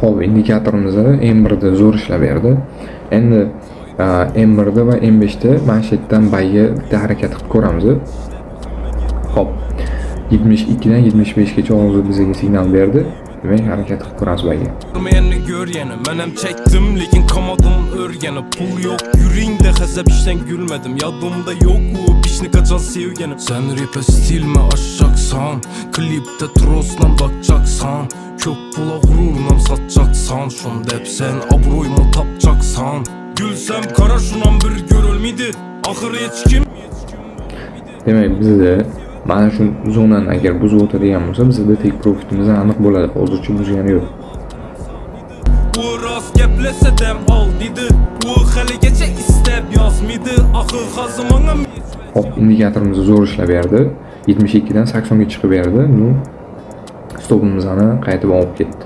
Xo'p, indikatorimizni M1 da zo'r ishlab berdi. Endi M1 da va M5 da mana shu yerdan bayga bitta harakat qilib ko'ramiz. Xo'p, 72 dan 75 gacha hozir bizga signal berdi. Demak, harakat qilib ko'ramiz bayga. Meni görgeni, men hem çektim, lekin kamadım örgeni. Pul yok, yüreğimde hesap işten gülmedim. Yadımda yok bu işini kaçan sevgeni. Sen rap'e stilme aşacaksan, klipte troslan bakacaksan, kök pula gururla satacaksan, şunda hep sen abroyumu tapacaksan. Gülsem kara şunan bir görülmedi, ahır hiç kim? Demek bizde mana shu zonani agar buzib o'tadigan bo'lsa, bizda tek profitimiz aniq bo'ladi. Hozircha buzgani yo'q. Bu rast geplese dem al dedi. Bu hali geçe istep yazmıydı. Akıl kazımana. Hop, indikatorimiz zo'r ishlab berdi. 72 dan 80 ga chiqib berdi. Nu stopimizni qaytib olib ketdi.